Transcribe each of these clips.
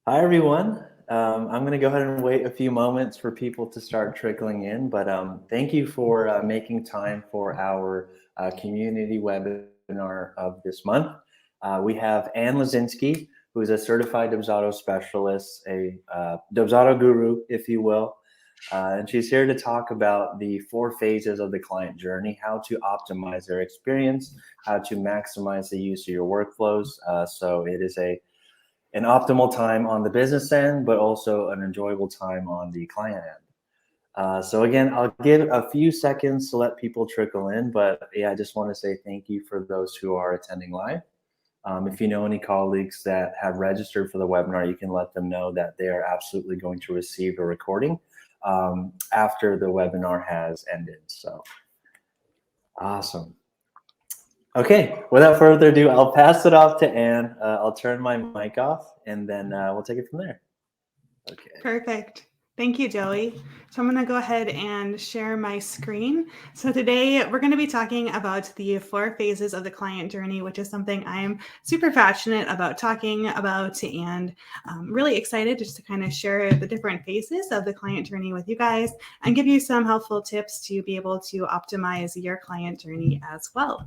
Hi, everyone. I'm going to go ahead and wait a few moments for people to start trickling in, but thank you for making time for our community webinar of this month. We have Ann Losinski, who is a certified Dubsado specialist, a Dubsado guru, if you will. And she's here to talk about the 4 phases of the client journey, how to optimize their experience, how to maximize the use of your workflows. So it is an optimal time on the business end, but also an enjoyable time on the client end. So again, I'll give a few seconds to let people trickle in, but yeah, I just want to say thank you for those who are attending live. If you know any colleagues that have registered for the webinar, you can let them know that they are absolutely going to receive a recording after the webinar has ended. So awesome. Okay, without further ado, I'll pass it off to Ann. I'll turn my mic off, and then we'll take it from there. Okay. Perfect. Thank you, Joey. So I'm going to go ahead and share my screen. So today we're going to be talking about the 4 phases of the client journey, which is something I'm super passionate about talking about and really excited just to kind of share the different phases of the client journey with you guys and give you some helpful tips to be able to optimize your client journey as well.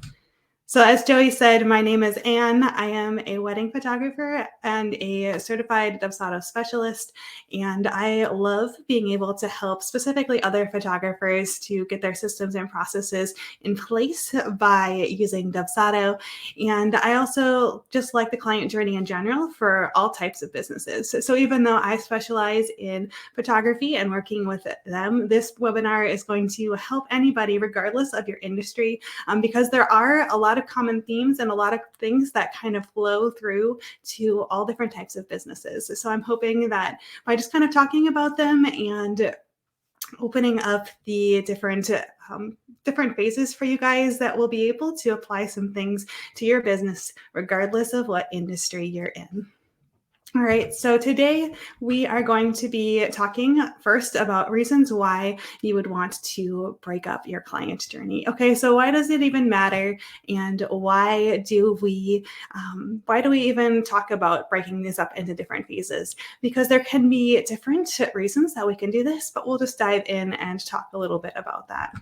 So as Joey said, my name is Ann. I am a wedding photographer and a certified Dubsado specialist, and I love being able to help specifically other photographers to get their systems and processes in place by using Dubsado. And I also just like the client journey in general for all types of businesses. So even though I specialize in photography and working with them, this webinar is going to help anybody regardless of your industry because there are a lot of common themes and a lot of things that kind of flow through to all different types of businesses. So I'm hoping that by just kind of talking about them and opening up the different phases for you guys, that we'll be able to apply some things to your business regardless of what industry you're in. All right, so today we are going to be talking first about reasons why you would want to break up your client journey. Okay, so why does it even matter, and why do we even talk about breaking these up into different phases? Because there can be different reasons that we can do this, but we'll just dive in and talk a little bit about that.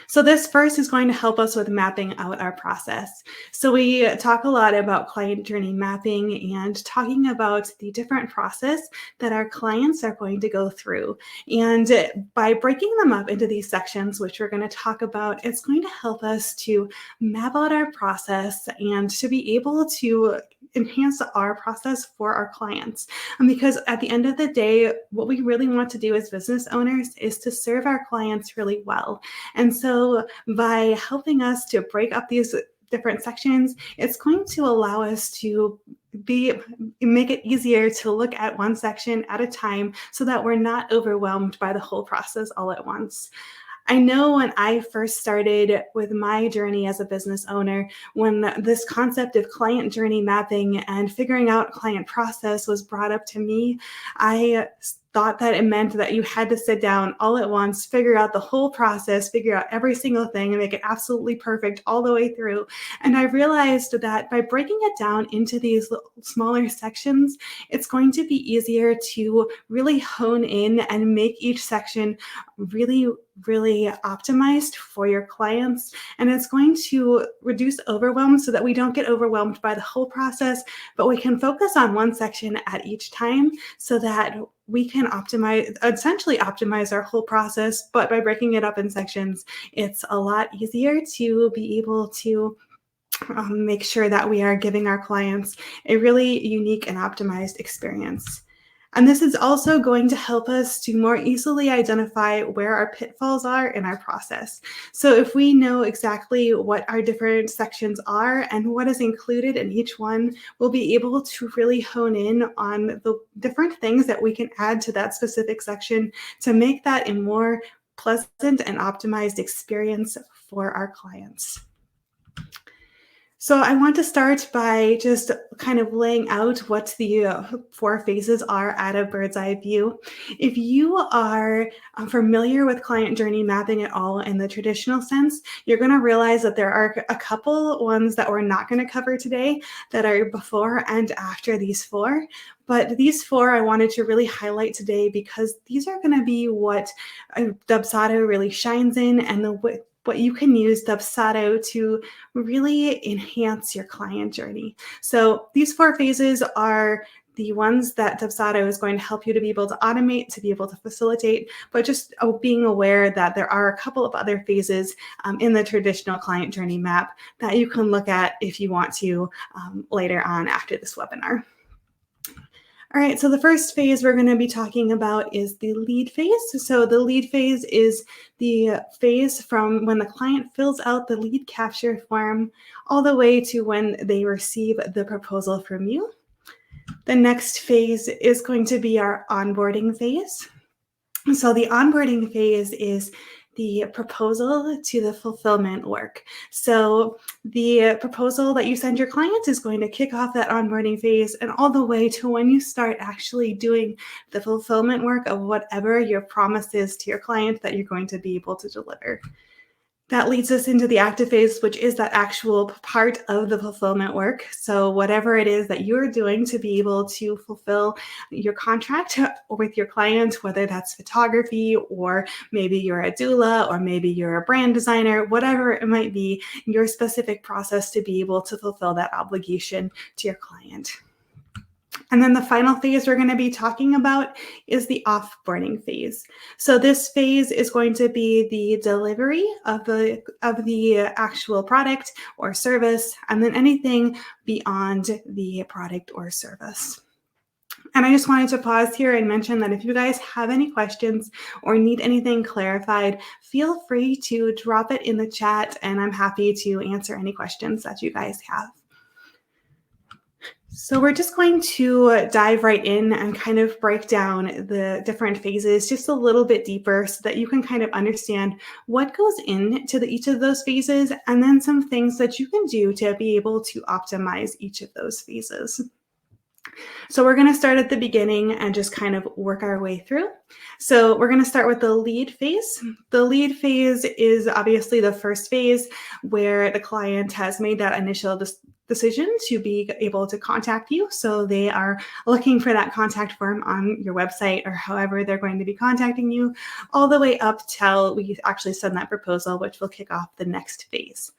So this first is going to help us with mapping out our process. So we talk a lot about client journey mapping and talking about the different process that our clients are going to go through. And by breaking them up into these sections, which we're going to talk about, it's going to help us to map out our process and to be able to enhance our process for our clients. Because at the end of the day, what we really want to do as business owners is to serve our clients really well. And so by helping us to break up these different sections, it's going to allow us to make it easier to look at one section at a time so that we're not overwhelmed by the whole process all at once. I know when I first started with my journey as a business owner, when this concept of client journey mapping and figuring out client process was brought up to me, I thought that it meant that you had to sit down all at once, figure out the whole process, figure out every single thing, and make it absolutely perfect all the way through. And I realized that by breaking it down into these smaller sections, it's going to be easier to really hone in and make each section really optimized for your clients. And it's going to reduce overwhelm so that we don't get overwhelmed by the whole process, but we can focus on one section at each time so that we can essentially optimize our whole process. But by breaking it up in sections, it's a lot easier to be able to make sure that we are giving our clients a really unique and optimized experience. And this is also going to help us to more easily identify where our pitfalls are in our process. So if we know exactly what our different sections are and what is included in each one, we'll be able to really hone in on the different things that we can add to that specific section to make that a more pleasant and optimized experience for our clients. So I want to start by just kind of laying out what the 4 phases are at a bird's eye view. If you are familiar with client journey mapping at all in the traditional sense, you're going to realize that there are a couple ones that we're not going to cover today that are before and after these 4. But these 4 I wanted to really highlight today because these are going to be what Dubsado really shines in, and what you can use Dubsado to really enhance your client journey. So these 4 phases are the ones that Dubsado is going to help you to be able to automate, to be able to facilitate, but just being aware that there are a couple of other phases in the traditional client journey map that you can look at if you want to later on after this webinar. All right, so the first phase we're going to be talking about is the lead phase. So the lead phase is the phase from when the client fills out the lead capture form all the way to when they receive the proposal from you. The next phase is going to be our onboarding phase. So the onboarding phase is the proposal to the fulfillment work. So the proposal that you send your client is going to kick off that onboarding phase and all the way to when you start actually doing the fulfillment work of whatever your promise is to your client that you're going to be able to deliver. That leads us into the active phase, which is that actual part of the fulfillment work. So whatever it is that you're doing to be able to fulfill your contract with your client, whether that's photography, or maybe you're a doula, or maybe you're a brand designer, whatever it might be, your specific process to be able to fulfill that obligation to your client. And then the final phase we're going to be talking about is the offboarding phase. So this phase is going to be the delivery of the actual product or service, and then anything beyond the product or service. And I just wanted to pause here and mention that if you guys have any questions or need anything clarified, feel free to drop it in the chat, and I'm happy to answer any questions that you guys have. So we're just going to dive right in and kind of break down the different phases just a little bit deeper so that you can kind of understand what goes into each of those phases, and then some things that you can do to be able to optimize each of those phases. So we're going to start at the beginning and just kind of work our way through. So we're going to start with the lead phase. The lead phase is obviously the first phase where the client has made that initial decision to be able to contact you. So they are looking for that contact form on your website or however they're going to be contacting you, all the way up till we actually send that proposal, which will kick off the next phase.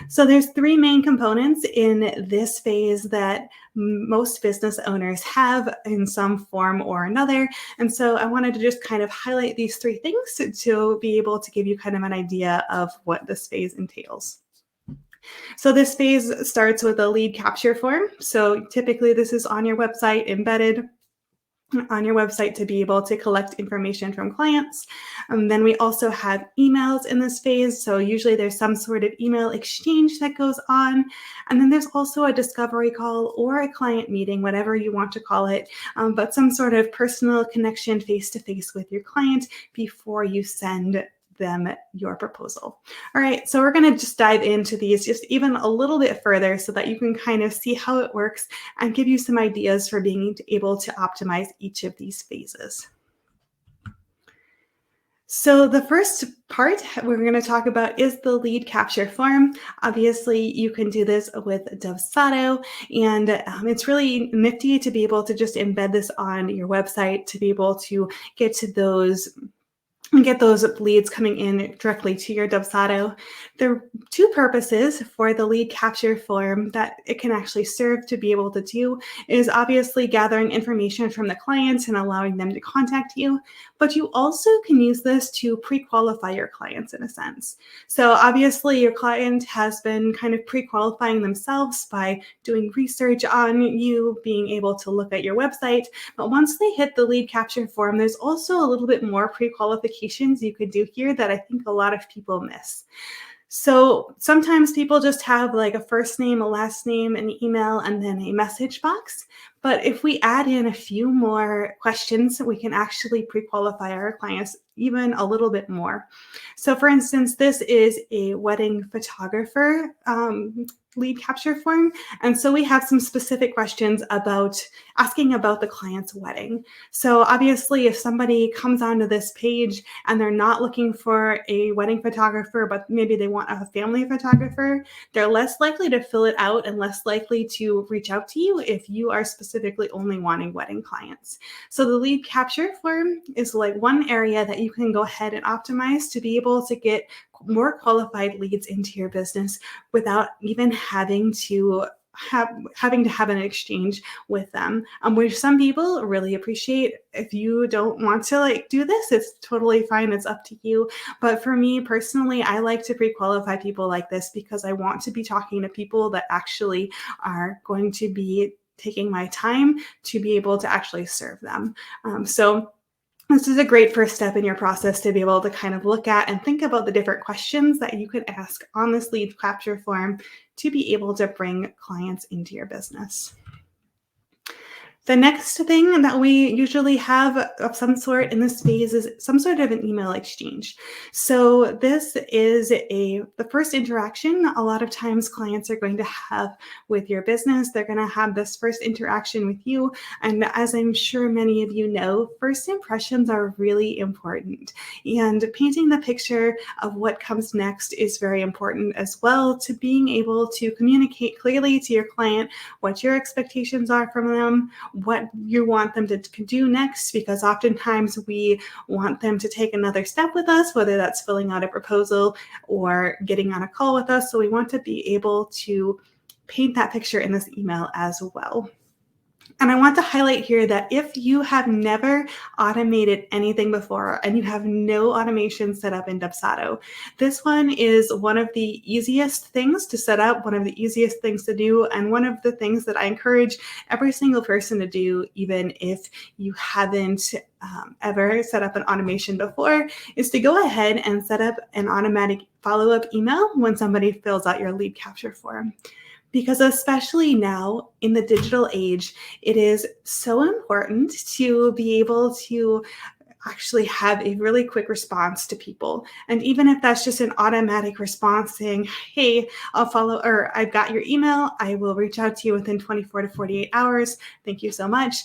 So there's 3 main components in this phase that most business owners have in some form or another. And so I wanted to just kind of highlight these 3 things to be able to give you kind of an idea of what this phase entails. So this phase starts with a lead capture form. So typically this is on your website, embedded on your website to be able to collect information from clients. Then we also have emails in this phase. So usually there's some sort of email exchange that goes on. And then there's also a discovery call or a client meeting, whatever you want to call it, but some sort of personal connection face-to-face with your client before you send them your proposal. All right, so we're going to just dive into these just even a little bit further so that you can kind of see how it works and give you some ideas for being able to optimize each of these phases. So the first part we're going to talk about is the lead capture form. Obviously, you can do this with Dubsado, and it's really nifty to be able to just embed this on your website to be able to get to those and get those leads coming in directly to your Dubsado. There are 2 purposes for the lead capture form that it can actually serve to be able to do is obviously gathering information from the clients and allowing them to contact you, but you also can use this to pre-qualify your clients in a sense. So obviously your client has been kind of pre-qualifying themselves by doing research on you, being able to look at your website, but once they hit the lead capture form, there's also a little bit more pre-qualification you could do here that I think a lot of people miss. So sometimes people just have like a first name, a last name, an email, and then a message box. But if we add in a few more questions, we can actually pre-qualify our clients even a little bit more. So for instance, this is a wedding photographer lead capture form. And so we have some specific questions about asking about the client's wedding. So obviously, if somebody comes onto this page and they're not looking for a wedding photographer, but maybe they want a family photographer, they're less likely to fill it out and less likely to reach out to you if you are specifically only wanting wedding clients. So the lead capture form is like one area that you can go ahead and optimize to be able to get more qualified leads into your business without even having to have an exchange with them, which some people really appreciate. If you don't want to do this, it's totally fine. It's up to you. But for me personally, I like to pre-qualify people like this because I want to be talking to people that actually are going to be taking my time to be able to actually serve them. So this is a great first step in your process to be able to kind of look at and think about the different questions that you could ask on this lead capture form to be able to bring clients into your business. The next thing that we usually have of some sort in this phase is some sort of an email exchange. So this is the first interaction a lot of times clients are going to have with your business. They're going to have this first interaction with you. And as I'm sure many of you know, first impressions are really important. And painting the picture of what comes next is very important as well, to being able to communicate clearly to your client what your expectations are from them, what you want them to do next, because oftentimes we want them to take another step with us, whether that's filling out a proposal or getting on a call with us. So we want to be able to paint that picture in this email as well. And I want to highlight here that if you have never automated anything before and you have no automation set up in Dubsado, this one is one of the easiest things to set up, one of the easiest things to do, and one of the things that I encourage every single person to do, even if you haven't ever set up an automation before, is to go ahead and set up an automatic follow-up email when somebody fills out your lead capture form. Because especially now in the digital age, it is so important to be able to actually have a really quick response to people. And even if that's just an automatic response saying, hey, I'll follow, or I've got your email, I will reach out to you within 24 to 48 hours. Thank you so much.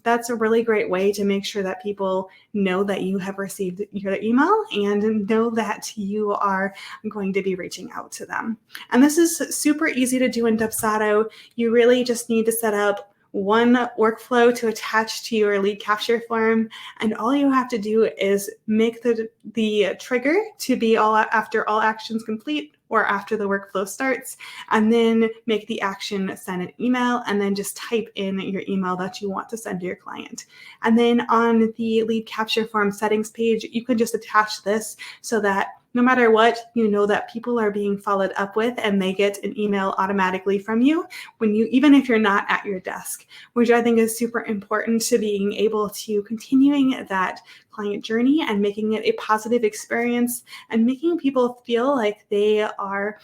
That's a really great way to make sure that people know that you have received your email and know that you are going to be reaching out to them. And this is super easy to do in Dubsado. You really just need to set up one workflow to attach to your lead capture form, and all you have to do is make the trigger to be after all actions complete or after the workflow starts, and then make the action send an email, and then just type in your email that you want to send to your client. And then on the lead capture form settings page, you can just attach this so that no matter what, you know that people are being followed up with and they get an email automatically from you even if you're not at your desk, which I think is super important to being able to continuing that client journey and making it a positive experience and making people feel like they are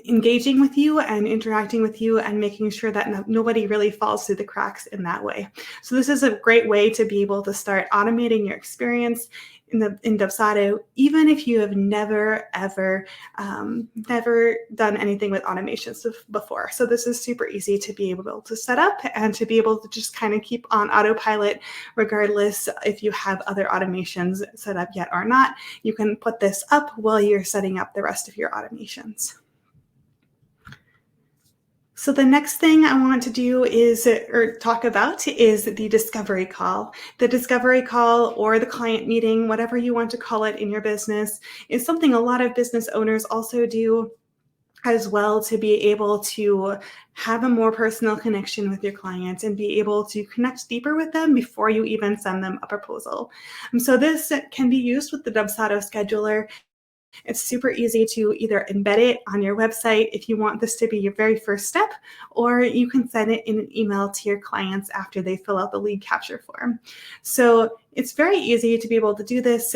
engaging with you and interacting with you and making sure that nobody really falls through the cracks in that way. So this is a great way to be able to start automating your experience in Dubsado, even if you have never done anything with automations before. So this is super easy to be able to set up and to be able to just kind of keep on autopilot, regardless if you have other automations set up yet or not. You can put this up while you're setting up the rest of your automations. So the next thing I want to do talk about is the discovery call. The discovery call or the client meeting, whatever you want to call it in your business, is something a lot of business owners also do as well, to be able to have a more personal connection with your clients and be able to connect deeper with them before you even send them a proposal. And so this can be used with the Dubsado scheduler. It's super easy to either embed it on your website if you want this to be your very first step, or you can send it in an email to your clients after they fill out the lead capture form. So it's very easy to be able to do this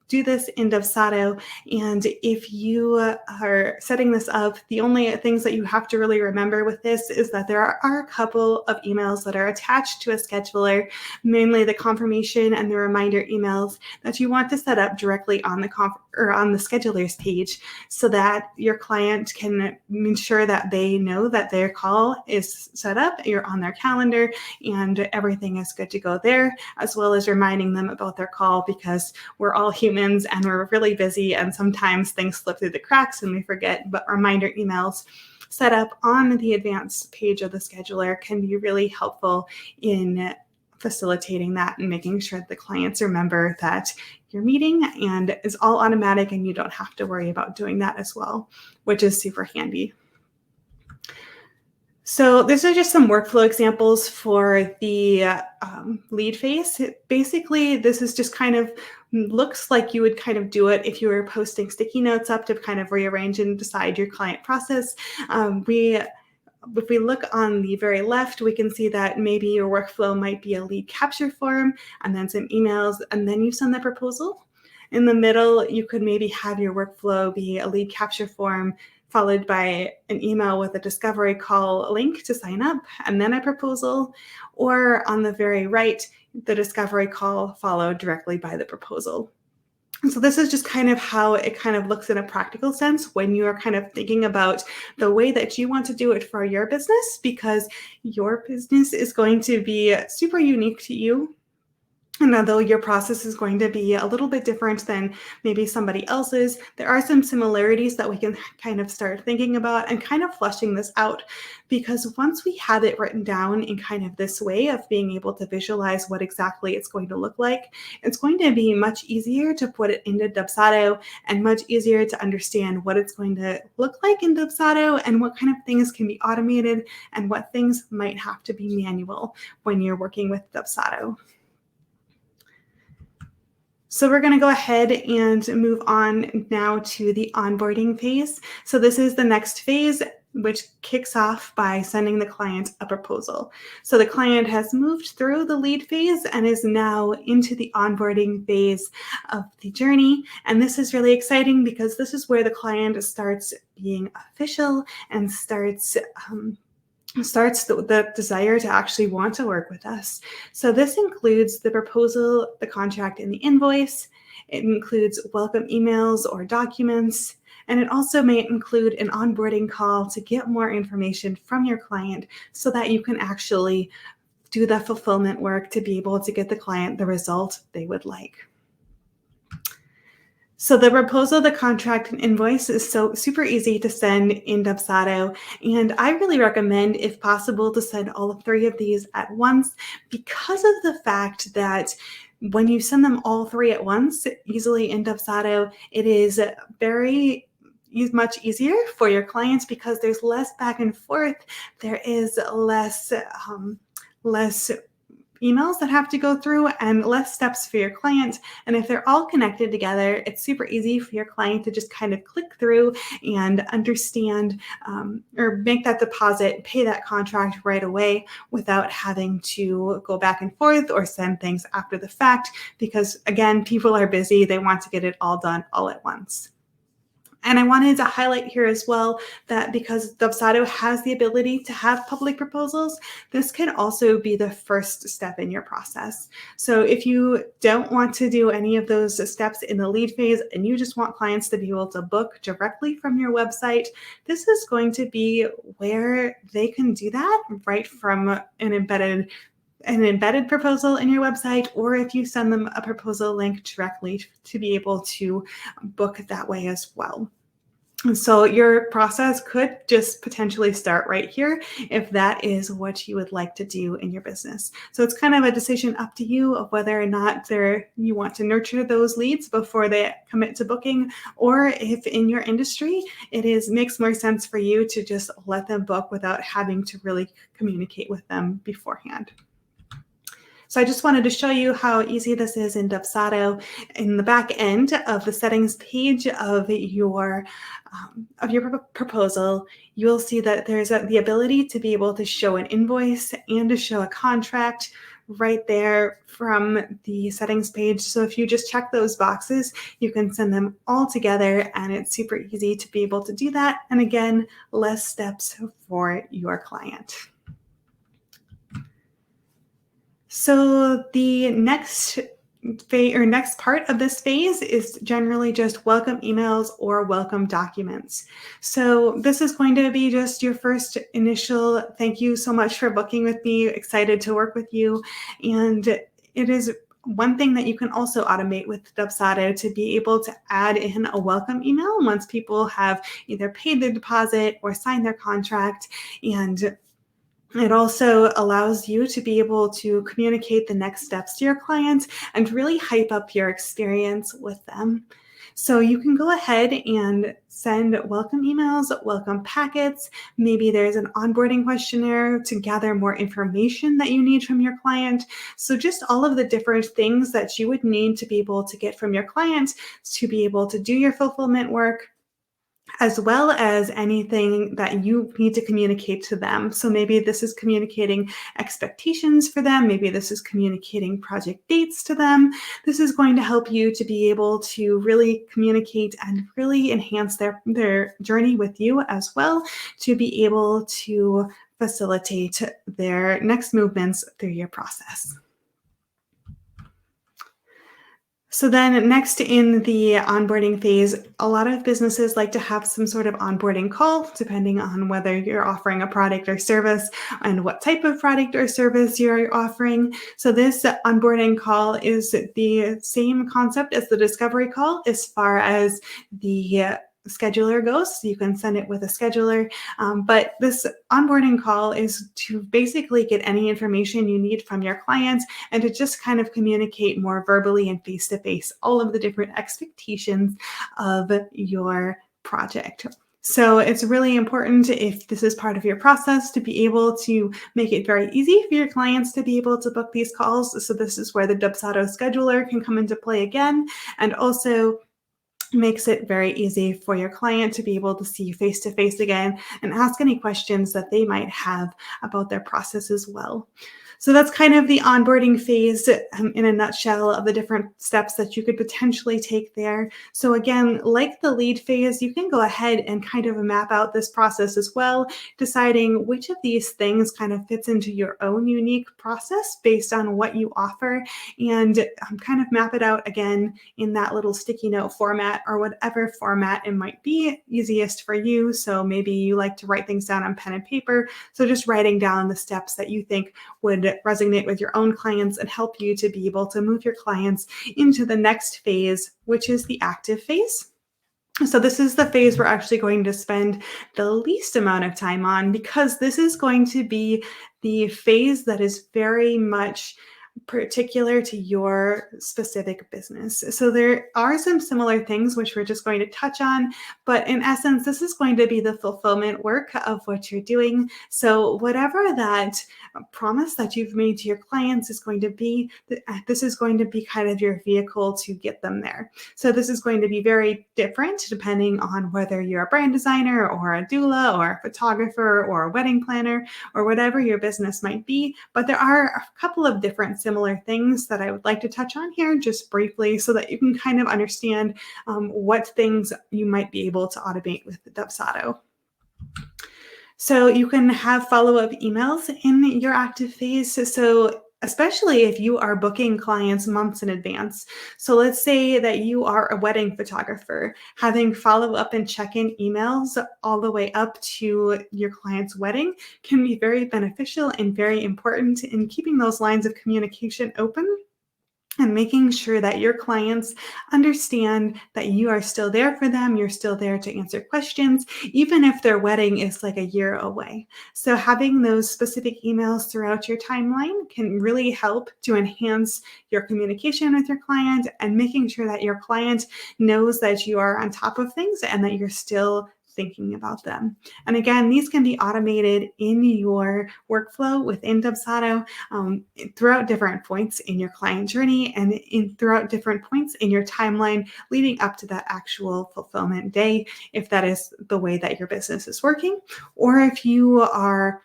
do this in Dubsado. And if you are setting this up, the only things that you have to really remember with this is that there are a couple of emails that are attached to a scheduler, mainly the confirmation and the reminder emails that you want to set up directly on the on the scheduler's page, so that your client can ensure that they know that their call is set up, you're on their calendar, and everything is good to go there, as well as reminding them about their call, because we're all humans and we're really busy and sometimes things slip through the cracks and we forget. But reminder emails set up on the advanced page of the scheduler can be really helpful in facilitating that and making sure that the clients remember that you're meeting, and it's all automatic and you don't have to worry about doing that as well, which is super handy. So these are just some workflow examples for the lead phase. Basically, this is just kind of looks like you would kind of do it if you were posting sticky notes up to kind of rearrange and decide your client process. If we look on the very left, we can see that maybe your workflow might be a lead capture form and then some emails, and then you send the proposal. In the middle, you could maybe have your workflow be a lead capture form followed by an email with a discovery call link to sign up, and then a proposal. Or on the very right, the discovery call followed directly by the proposal. So this is just kind of how it kind of looks in a practical sense when you are kind of thinking about the way that you want to do it for your business, because your business is going to be super unique to you. And although your process is going to be a little bit different than maybe somebody else's, there are some similarities that we can kind of start thinking about and kind of fleshing this out. Because once we have it written down in kind of this way of being able to visualize what exactly it's going to look like, it's going to be much easier to put it into Dubsado and much easier to understand what it's going to look like in Dubsado and what kind of things can be automated and what things might have to be manual when you're working with Dubsado. So we're going to go ahead and move on now to the onboarding phase. So this is the next phase, which kicks off by sending the client a proposal. So the client has moved through the lead phase and is now into the onboarding phase of the journey. And this is really exciting because this is where the client starts being official and starts the desire to actually want to work with us. So this includes the proposal, the contract, and the invoice. It includes welcome emails or documents, and it also may include an onboarding call to get more information from your client so that you can actually do the fulfillment work to be able to get the client the result they would like. So the proposal, the contract, and invoice is so super easy to send in Dubsado. And I really recommend, if possible, to send all three of these at once, because of the fact that when you send them all three at once, easily in Dubsado, it is very much easier for your clients because there's less back and forth. There is less emails that have to go through and less steps for your client. And if they're all connected together, it's super easy for your client to just kind of click through and understand or make that deposit, pay that contract right away without having to go back and forth or send things after the fact. Because again, people are busy. They want to get it all done all at once. And I wanted to highlight here as well that because Dubsado has the ability to have public proposals, this can also be the first step in your process. So if you don't want to do any of those steps in the lead phase and you just want clients to be able to book directly from your website, this is going to be where they can do that right from an embedded proposal in your website, or if you send them a proposal link directly to be able to book that way as well. So your process could just potentially start right here if that is what you would like to do in your business. So it's kind of a decision up to you of whether or not you want to nurture those leads before they commit to booking, or if in your industry it makes more sense for you to just let them book without having to really communicate with them beforehand. So I just wanted to show you how easy this is in Dubsado. In the back end of the settings page of your proposal, you'll see that there's the ability to be able to show an invoice and to show a contract right there from the settings page. So if you just check those boxes, you can send them all together, and it's super easy to be able to do that. And again, less steps for your client. So the next part of this phase is generally just welcome emails or welcome documents. So this is going to be just your first initial thank you so much for booking with me, excited to work with you. And it is one thing that you can also automate with Dubsado to be able to add in a welcome email once people have either paid their deposit or signed their contract. And it also allows you to be able to communicate the next steps to your clients and really hype up your experience with them. So you can go ahead and send welcome emails, welcome packets. Maybe there's an onboarding questionnaire to gather more information that you need from your client. So just all of the different things that you would need to be able to get from your client to be able to do your fulfillment work, as well as anything that you need to communicate to them. So maybe this is communicating expectations for them. Maybe this is communicating project dates to them. This is going to help you to be able to really communicate and really enhance their journey with you as well, to be able to facilitate their next movements through your process. So then next in the onboarding phase, a lot of businesses like to have some sort of onboarding call, depending on whether you're offering a product or service and what type of product or service you're offering. So this onboarding call is the same concept as the discovery call as far as the scheduler goes. So you can send it with a scheduler, but this onboarding call is to basically get any information you need from your clients and to just kind of communicate more verbally and face-to-face all of the different expectations of your project. So it's really important, if this is part of your process, to be able to make it very easy for your clients to be able to book these calls. So this is where the Dubsado scheduler can come into play again, and also makes it very easy for your client to be able to see you face to face again and ask any questions that they might have about their process as well. So that's kind of the onboarding phase in a nutshell of the different steps that you could potentially take there. So again, like the lead phase, you can go ahead and kind of map out this process as well, deciding which of these things kind of fits into your own unique process based on what you offer, and kind of map it out again in that little sticky note format or whatever format it might be easiest for you. So maybe you like to write things down on pen and paper. So just writing down the steps that you think would resonate with your own clients and help you to be able to move your clients into the next phase, which is the active phase. So this is the phase we're actually going to spend the least amount of time on, because this is going to be the phase that is very much particular to your specific business. So there are some similar things which we're just going to touch on, but in essence, this is going to be the fulfillment work of what you're doing. So whatever that promise that you've made to your clients is going to be, this is going to be kind of your vehicle to get them there. So this is going to be very different depending on whether you're a brand designer or a doula or a photographer or a wedding planner or whatever your business might be. But there are a couple of different similar things that I would like to touch on here just briefly, so that you can kind of understand what things you might be able to automate with Dubsado. So you can have follow-up emails in your active phase. So especially if you are booking clients months in advance. So let's say that you are a wedding photographer, having follow-up and check-in emails all the way up to your client's wedding can be very beneficial and very important in keeping those lines of communication open and making sure that your clients understand that you are still there for them. You're still there to answer questions, even if their wedding is like a year away. So having those specific emails throughout your timeline can really help to enhance your communication with your client and making sure that your client knows that you are on top of things and that you're still thinking about them. And again, these can be automated in your workflow within Dubsado throughout different points in your client journey and throughout different points in your timeline leading up to that actual fulfillment day, if that is the way that your business is working. Or if you are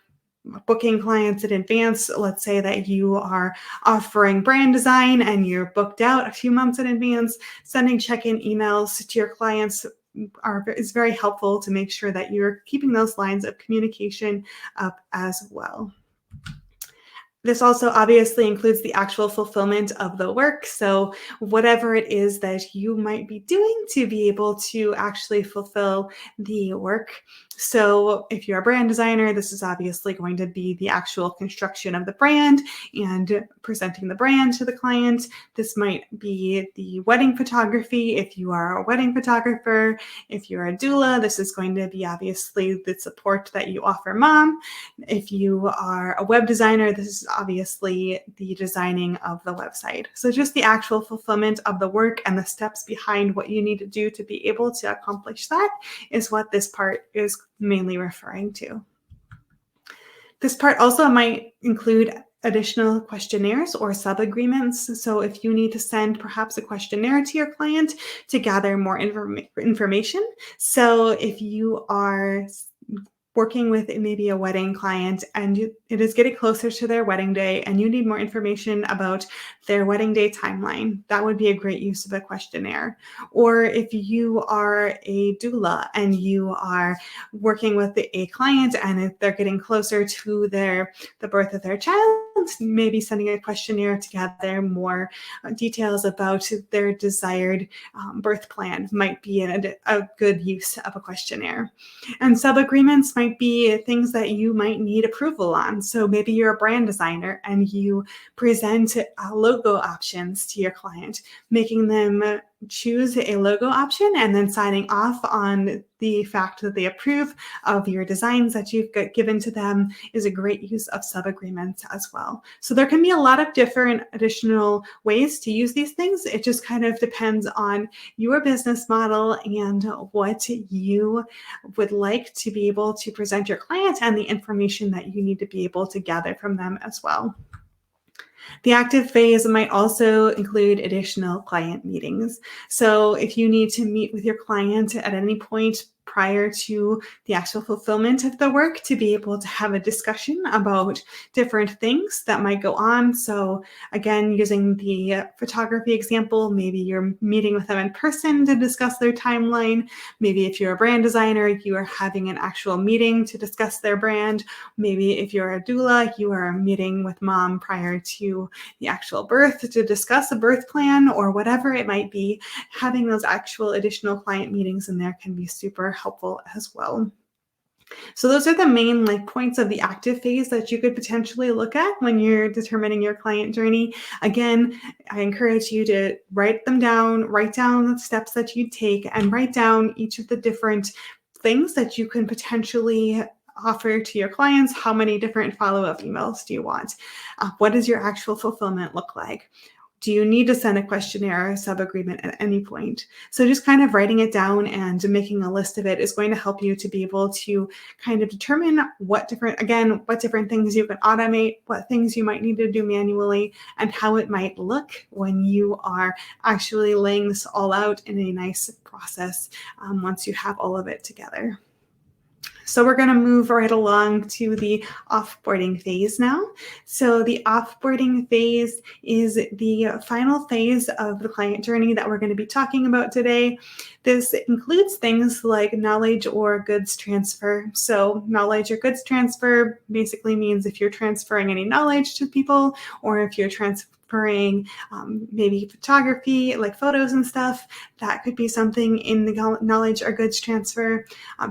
booking clients in advance. Let's say that you are offering brand design and you're booked out a few months in advance. Sending check-in emails to your clients is very helpful to make sure that you're keeping those lines of communication up as well. This also obviously includes the actual fulfillment of the work. So whatever it is that you might be doing to be able to actually fulfill the work. So if you're a brand designer, this is obviously going to be the actual construction of the brand and presenting the brand to the client. This might be the wedding photography if you are a wedding photographer. If you're a doula, this is going to be obviously the support that you offer mom. If you are a web designer, this is obviously the designing of the website. So just the actual fulfillment of the work and the steps behind what you need to do to be able to accomplish that is what this part is mainly referring to. This part also might include additional questionnaires or sub-agreements. So if you need to send perhaps a questionnaire to your client to gather more information. So if you are working with maybe a wedding client and it is getting closer to their wedding day and you need more information about their wedding day timeline, that would be a great use of a questionnaire. Or if you are a doula and you are working with a client and if they're getting closer to the birth of their child, maybe sending a questionnaire to gather more details about their desired birth plan might be a good use of a questionnaire. And sub-agreements might be things that you might need approval on. So maybe you're a brand designer and you present logo options to your client, making them choose a logo option and then signing off on the fact that they approve of your designs that you've given to them is a great use of sub-agreements as well. So there can be a lot of different additional ways to use these things. It just kind of depends on your business model and what you would like to be able to present your clients and the information that you need to be able to gather from them as well. The active phase might also include additional client meetings. So if you need to meet with your client at any point prior to the actual fulfillment of the work to be able to have a discussion about different things that might go on. So again, using the photography example, maybe you're meeting with them in person to discuss their timeline. Maybe if you're a brand designer, you are having an actual meeting to discuss their brand. Maybe if you're a doula, you are meeting with mom prior to the actual birth to discuss a birth plan or whatever it might be. Having those actual additional client meetings in there can be super helpful as well. So those are the main points of the active phase that you could potentially look at when you're determining your client journey. Again, I encourage you to write them down, write down the steps that you take, and write down each of the different things that you can potentially offer to your clients. How many different follow-up emails do you want? What does your actual fulfillment look like? Do you need to send a questionnaire or sub-agreement at any point? So just kind of writing it down and making a list of it is going to help you to be able to kind of determine what different things you can automate, what things you might need to do manually, and how it might look when you are actually laying this all out in a nice process once you have all of it together. So we're going to move right along to the offboarding phase now. So the offboarding phase is the final phase of the client journey that we're going to be talking about today. This includes things like knowledge or goods transfer. So knowledge or goods transfer basically means if you're transferring any knowledge to people or if you're transferring maybe photography, like photos and stuff, that could be something in the knowledge or goods transfer.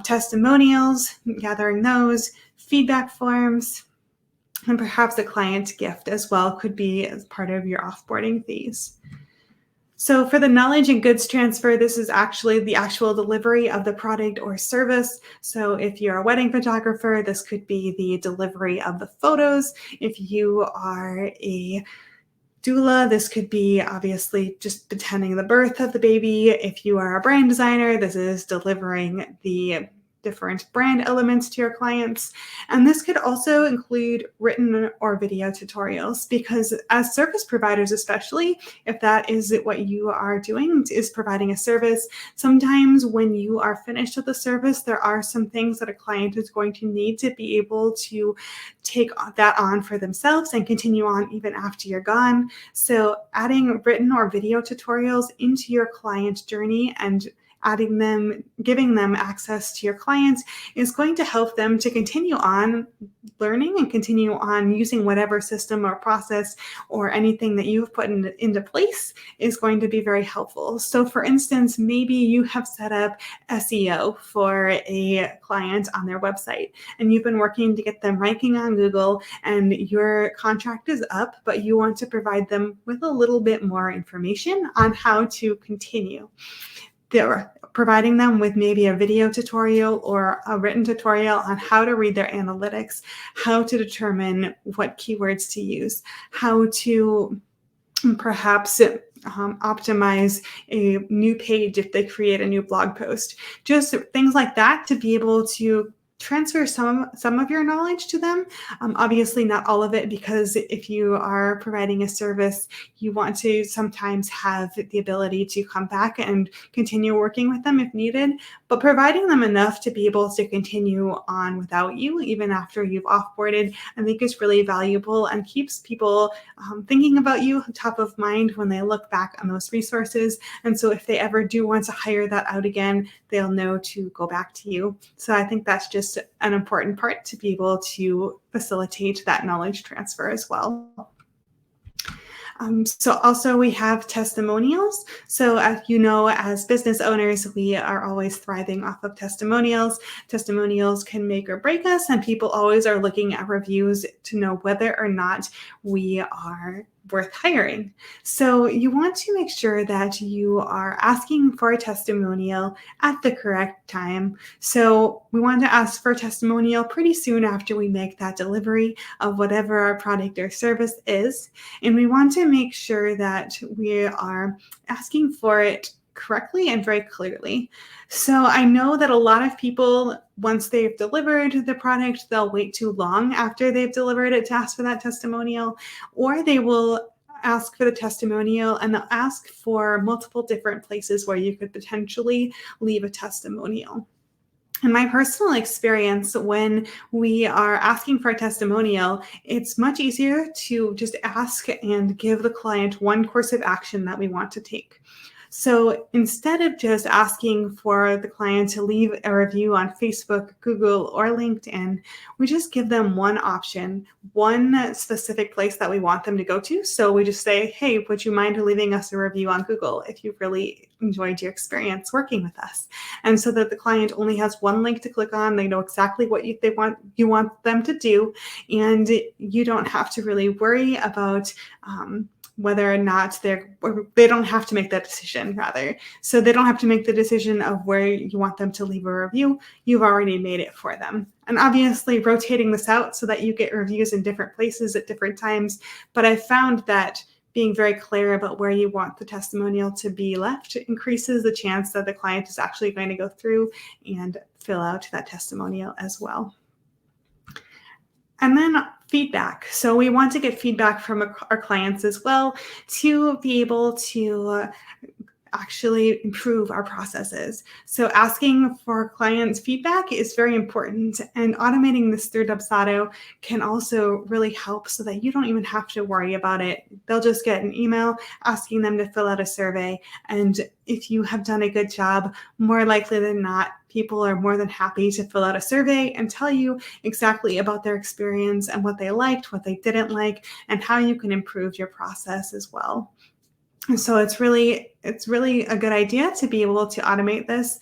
Testimonials, gathering those, feedback forms, and perhaps a client gift as well could be as part of your offboarding phase. So for the knowledge and goods transfer, this is actually the actual delivery of the product or service. So if you're a wedding photographer, this could be the delivery of the photos. If you are a doula, this could be obviously just attending the birth of the baby. If you are a brand designer, this is delivering the different brand elements to your clients. And this could also include written or video tutorials, because as service providers, especially if that is what you are doing, is providing a service, sometimes when you are finished with the service, there are some things that a client is going to need to be able to take that on for themselves and continue on even after you're gone. So adding written or video tutorials into your client journey and adding them, giving them access to your clients is going to help them to continue on learning and continue on using whatever system or process or anything that you've put into place is going to be very helpful. So for instance, maybe you have set up SEO for a client on their website and you've been working to get them ranking on Google, and your contract is up, but you want to provide them with a little bit more information on how to continue. They're providing them with maybe a video tutorial or a written tutorial on how to read their analytics, how to determine what keywords to use, how to perhaps optimize a new page if they create a new blog post. Just things like that to be able to transfer some of your knowledge to them. Obviously not all of it, because if you are providing a service, you want to sometimes have the ability to come back and continue working with them if needed, but providing them enough to be able to continue on without you, even after you've offboarded, I think is really valuable and keeps people thinking about you top of mind when they look back on those resources. And so if they ever do want to hire that out again, they'll know to go back to you. So I think that's just an important part to be able to facilitate that knowledge transfer as well. So also we have testimonials. So as you know, as business owners, we are always thriving off of testimonials. Testimonials can make or break us, and people always are looking at reviews to know whether or not we are worth hiring. So you want to make sure that you are asking for a testimonial at the correct time. So we want to ask for a testimonial pretty soon after we make that delivery of whatever our product or service is. And we want to make sure that we are asking for it correctly and very clearly. So I know that a lot of people, once they've delivered the product, they'll wait too long after they've delivered it to ask for that testimonial, or they will ask for the testimonial and they'll ask for multiple different places where you could potentially leave a testimonial. In my personal experience, when we are asking for a testimonial, it's much easier to just ask and give the client one course of action that we want to take. So instead of just asking for the client to leave a review on Facebook, Google, or LinkedIn, we just give them one option, one specific place that we want them to go to. So we just say, hey, would you mind leaving us a review on Google if you've really enjoyed your experience working with us? And so that the client only has one link to click on, they know exactly what you want them to do, and you don't have to really worry about whether or not they don't have to make that decision, rather. So they don't have to make the decision of where you want them to leave a review. You've already made it for them. And obviously rotating this out so that you get reviews in different places at different times. But I found that being very clear about where you want the testimonial to be left increases the chance that the client is actually going to go through and fill out that testimonial as well. And then feedback. So we want to get feedback from our clients as well to be able to actually improve our processes. So asking for clients' feedback is very important, and automating this through Dubsado can also really help so that you don't even have to worry about it. They'll just get an email asking them to fill out a survey, and if you have done a good job, more likely than not, people are more than happy to fill out a survey and tell you exactly about their experience and what they liked, what they didn't like, and how you can improve your process as well. And so it's really a good idea to be able to automate this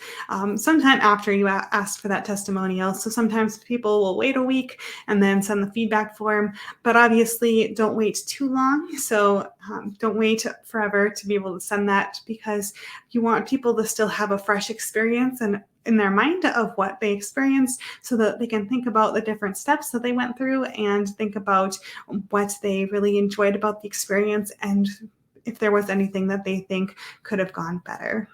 sometime after you ask for that testimonial. So sometimes people will wait a week and then send the feedback form, but obviously don't wait too long. So don't wait forever to be able to send that, because you want people to still have a fresh experience and in their mind of what they experienced, so that they can think about the different steps that they went through and think about what they really enjoyed about the experience and if there was anything that they think could have gone better.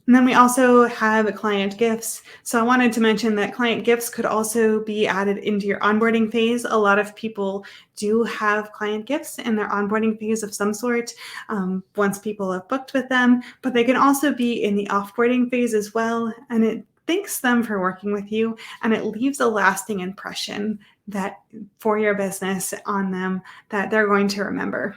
And then we also have client gifts. So I wanted to mention that client gifts could also be added into your onboarding phase. A lot of people do have client gifts in their onboarding phase of some sort once people have booked with them, but they can also be in the offboarding phase as well. And it thanks them for working with you, and it leaves a lasting impression that for your business on them that they're going to remember,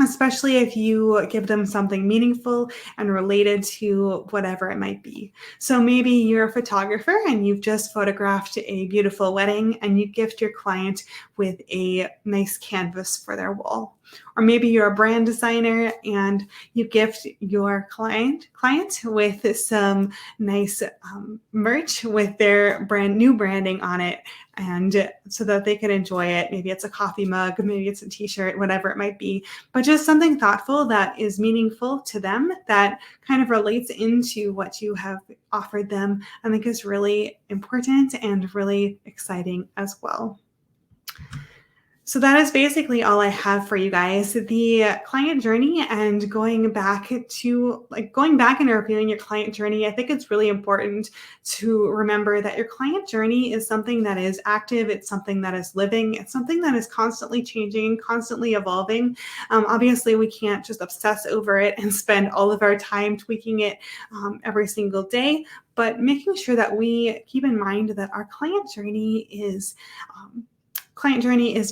especially if you give them something meaningful and related to whatever it might be. So maybe you're a photographer and you've just photographed a beautiful wedding and you gift your client with a nice canvas for their wall. Or maybe you're a brand designer and you gift your client with some nice merch with their brand new branding on it, and so that they can enjoy it. Maybe it's a coffee mug, maybe it's a t-shirt, whatever it might be, but just something thoughtful that is meaningful to them, that kind of relates into what you have offered them, I think is really important and really exciting as well. So that is basically all I have for you guys. The client journey and going back and reviewing your client journey, I think it's really important to remember that your client journey is something that is active. It's something that is living. It's something that is constantly changing, constantly evolving. Obviously, we can't just obsess over it and spend all of our time tweaking it every single day, but making sure that we keep in mind that our client journey is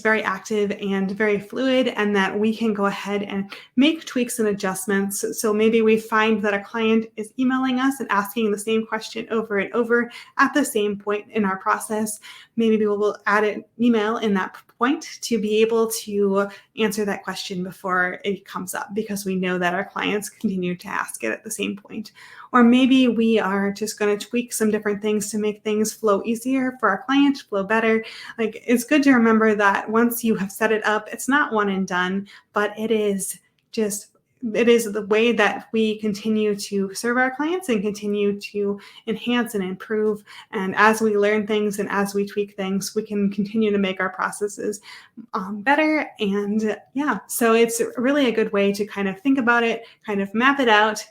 very active and very fluid, and that we can go ahead and make tweaks and adjustments. So maybe we find that a client is emailing us and asking the same question over and over at the same point in our process. Maybe we will add an email in that point to be able to answer that question before it comes up, because we know that our clients continue to ask it at the same point. Or maybe we are just going to tweak some different things to make things flow easier for our client, flow better. Like, it's good to remember that once you have set it up, it's not one and done, but it is the way that we continue to serve our clients and continue to enhance and improve. And as we learn things and as we tweak things, we can continue to make our processes better. And so it's really a good way to kind of think about it, kind of map it out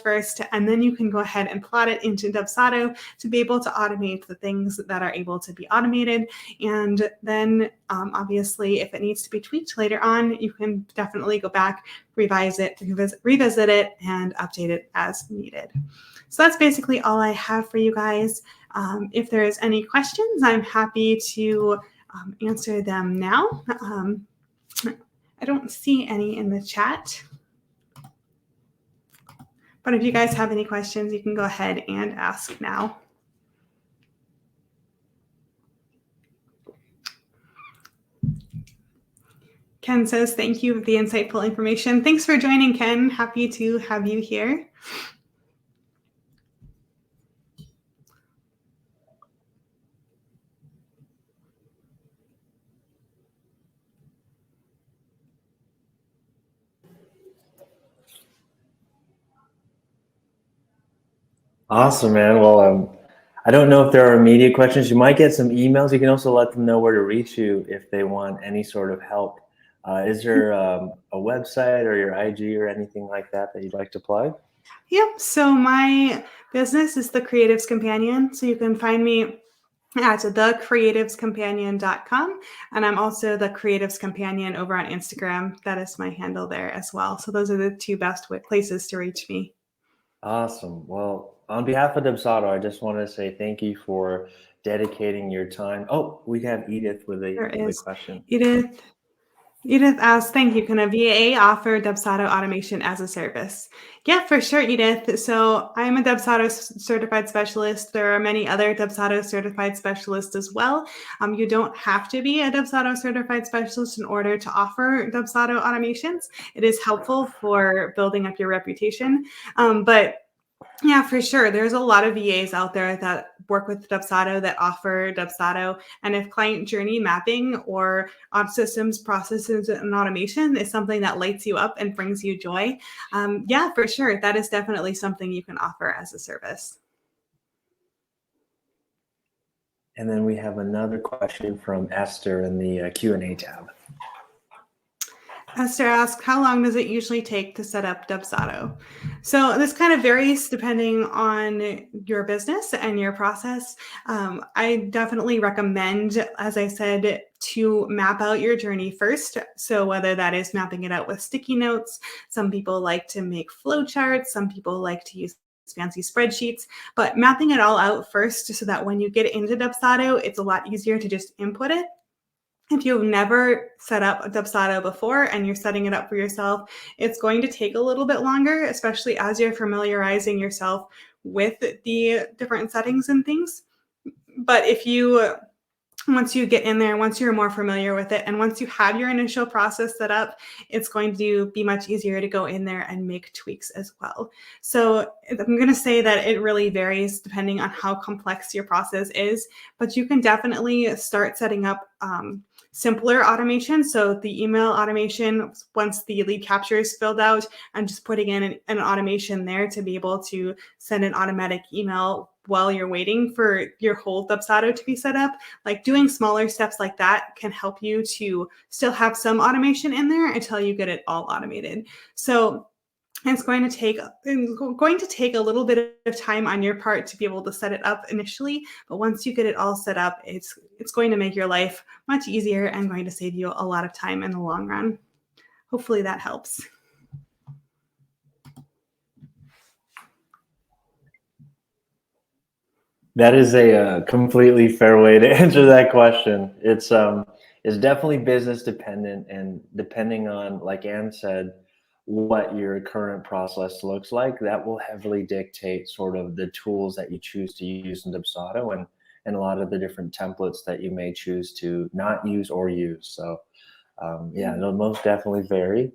first, and then you can go ahead and plot it into Dubsado to be able to automate the things that are able to be automated. And then obviously, if it needs to be tweaked later on, you can definitely go back, revisit it, and update it as needed. So that's basically all I have for you guys. If there's any questions, I'm happy to answer them now. I don't see any in the chat, but if you guys have any questions, you can go ahead and ask now. Ken says, thank you for the insightful information. Thanks for joining, Ken. Happy to have you here. Awesome, man. Well, I don't know if there are immediate questions. You might get some emails. You can also let them know where to reach you if they want any sort of help. Is there a website or your IG or anything like that you'd like to plug? Yep. So my business is The Creatives Companion. So you can find me at thecreativescompanion.com. And I'm also The Creatives Companion over on Instagram. That is my handle there as well. So those are the two best places to reach me. Awesome. Well, on behalf of Dubsado, I just want to say thank you for dedicating your time. Oh, we have Edith with a question. Edith asks, thank you. Can a VA offer Dubsado automation as a service? Yeah, for sure, Edith. So I'm a Dubsado certified specialist. There are many other Dubsado certified specialists as well. You don't have to be a Dubsado certified specialist in order to offer Dubsado automations. It is helpful for building up your reputation. But yeah, for sure. There's a lot of VAs out there that work with Dubsado, that offer Dubsado. And if client journey mapping or systems, processes, and automation is something that lights you up and brings you joy, yeah, for sure. That is definitely something you can offer as a service. And then we have another question from Esther in the Q&A tab. Esther asked, how long does it usually take to set up Dubsado? So this kind of varies depending on your business and your process. I definitely recommend, as I said, to map out your journey first. So whether that is mapping it out with sticky notes, some people like to make flowcharts, some people like to use fancy spreadsheets, but mapping it all out first so that when you get into Dubsado, it's a lot easier to just input it. If you've never set up a Dubsado before and you're setting it up for yourself, it's going to take a little bit longer, especially as you're familiarizing yourself with the different settings and things. But if you once you get in there, once you're more familiar with it, and once you have your initial process set up, it's going to be much easier to go in there and make tweaks as well. So I'm going to say that it really varies depending on how complex your process is, but you can definitely start setting up simpler automation. So the email automation, once the lead capture is filled out, and just putting in an automation there to be able to send an automatic email while you're waiting for your whole Dubsado to be set up. Like doing smaller steps like that can help you to still have some automation in there until you get it all automated. So it's going to take a little bit of time on your part to be able to set it up initially, but once you get it all set up, it's going to make your life much easier and going to save you a lot of time in the long run. Hopefully that helps. That is a completely fair way to answer that question. It's definitely business dependent, and depending on, like Ann said, what your current process looks like, that will heavily dictate sort of the tools that you choose to use in Dubsado, and a lot of the different templates that you may choose to not use or use. So yeah, they'll most definitely vary.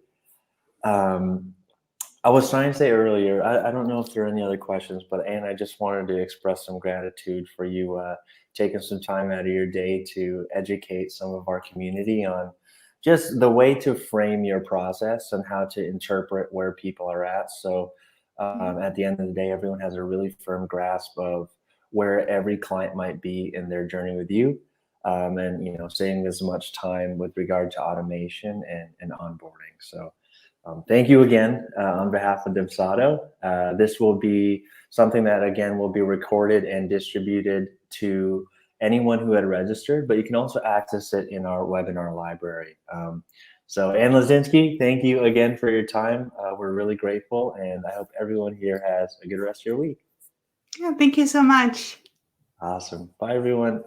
I was trying to say earlier, I don't know if there are any other questions, but Ann, I just wanted to express some gratitude for you taking some time out of your day to educate some of our community on just the way to frame your process and how to interpret where people are at. So at the end of the day, everyone has a really firm grasp of where every client might be in their journey with you. And saving as much time with regard to automation and onboarding. So thank you again on behalf of Dubsado. This will be something that, again, will be recorded and distributed to anyone who had registered, but you can also access it in our webinar library. So Ann Losinski, thank you again for your time. We're really grateful, and I hope everyone here has a good rest of your week. Yeah, thank you so much. Awesome. Bye, everyone.